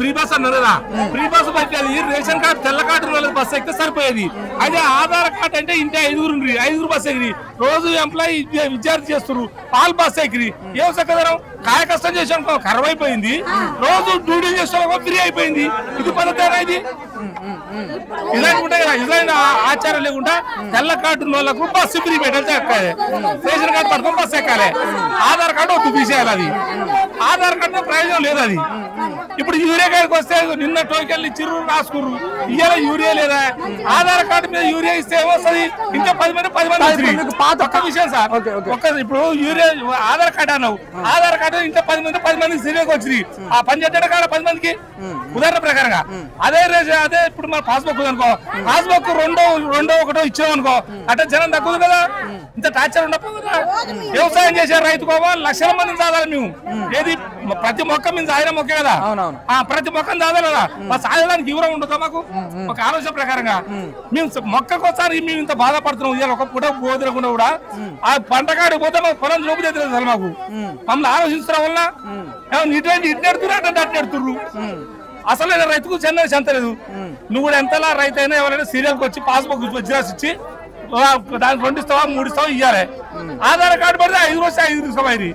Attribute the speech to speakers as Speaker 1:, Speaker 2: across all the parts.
Speaker 1: Free bus అన్నారు కదా, free bus పట్టేది రేషన్ కార్డు తెల్ల కార్డు వాళ్ళకి బస్సు ఎక్కితే సరిపోయేది. అయితే ఆధార్ కార్డు అంటే ఇంటే 5 బస్సు ఎగిరి రోజు ఎంప్లాయీ విద్యార్థి చేస్తున్నారు, పాలు బస్సు ఎగిరి ఏం చక్కదనం కాయ కష్టం చేసాను కరువు అయిపోయింది, రోజు డ్యూటీ చేసిన ఫ్రీ అయిపోయింది. ఇది పద్ధతేనా? ఇది ఇలాంటి ఉంటాయి కదా, ఇలాంటి ఆచారం లేకుండా తెల్ల కార్డు వాళ్ళకు బస్సు ఫ్రీ పెట్టాలి, ఎక్కాలి రేషన్ కార్డు పట్టుకొని బస్సు ఎక్కాలి, ఆధార్ కార్డు వద్దు తీసేయాలి. అది ఆధార్ కార్డు ప్రయోజనం లేదు. అది ఇప్పుడు యూరియా కార్డుకి వస్తే నిన్న టోకెన్లు ఇచ్చిర్రు రాసుకుర్రు, ఇవాళ యూరియా లేదా, ఆధార్ కార్డు మీద యూరియా ఇస్తే ఏమొస్తుంది? ఇంకా 10 మంది ఒక్క విషయం సార్, ఇప్పుడు యూరియా ఆధార్ కార్డు అన్నావు, ఆధార్ కార్డు ఇంకా 10 మంది సీరియల్కి వచ్చింది, ఆ పని చేద్దాడు కాడ 10 మందికి ఉదాహరణ ప్రకారంగా. అదే ఇప్పుడు మన పాస్బుక్ అనుకో, పాస్బుక్ రెండో ఒకటో ఇచ్చాం అనుకో, అంటే జనం తక్కువ కదా, ఇంత టార్చర్ ఉండకపో కదా. వ్యవసాయం చేసే రైతు కోవాలి లక్షల మందిని సాధాలి మేము, ఏది ప్రతి మొక్క మేము సాగిన మొక్కే కదా, ప్రతి మొక్కను సాధాలి కదా, మా సాగడానికి వివరం ఉండదు మాకు. ఒక ఆలోచన ప్రకారంగా మేము మొక్కకోసారి మేము ఇంత బాధపడుతున్నాం, ఇవాళ ఒక పూట పోదరకుండా కూడా ఆ పంటకాడికి పోతే మాకు పొలం లోపు తెలియదు అసలు మాకు. మమ్మల్ని ఆలోచించడం వల్ల ఇటు నెడుతున్నారు అటు నెడుతుర్రు, అసలు రైతుకు చెంతలేదు. నువ్వు కూడా ఎంతలా రైతు అయినా ఎవరైనా సీరియల్కి వచ్చి పాస్బుక్ జిరాక్స్ ఇచ్చి దానికి 2 ఇస్తావా 3 ఇస్తావా ఇవ్వాలి. ఆధార్ కార్డు పడితే 5 వస్తే 5 ఇస్తావా, ఇది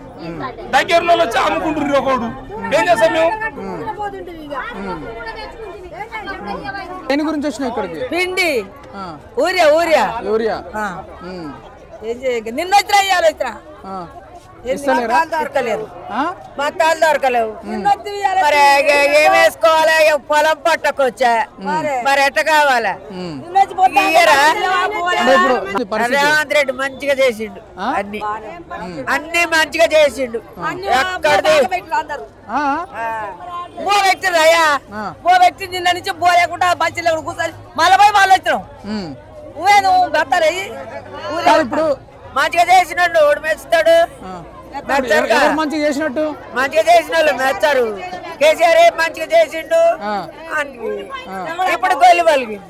Speaker 1: దగ్గర వాళ్ళు వచ్చి అమ్ముకుంటున్నారు. ఒకడు ఏం చేస్తాం మేము?
Speaker 2: దేని గురించి వచ్చినాయి ఇక్కడికి?
Speaker 3: పిండి ఊరియా నిన్న వచ్చినా ఇవాళ వచ్చినా మతాలు దొరకలేవు. మరి ఏం వేసుకోవాలి? పొలం పట్టకొచ్చా, మరి ఎట్ట కావాలా? రేవంత్ రెడ్డి మంచిగా చేసిండు, అన్ని మంచిగా చేసిండు. బో పెట్టిండ్రు అయ్యా, బో పెట్టి నిన్న నుంచి బో లేకుండా మంచి కూర్చొని మళ్ళీ పోయి మళ్ళీ వచ్చినాం. నువ్వు బతారు
Speaker 2: ఇప్పుడు
Speaker 3: మంచిగా చేసినట్టు ఓడి మెచ్చుతాడు,
Speaker 2: మంచిగా చేసినట్టు
Speaker 3: మంచిగా చేసిన వాళ్ళు మెచ్చారు. కేసీఆర్ మంచిగా చేసిండు, ఇప్పుడు గొల్లి పలిగింది.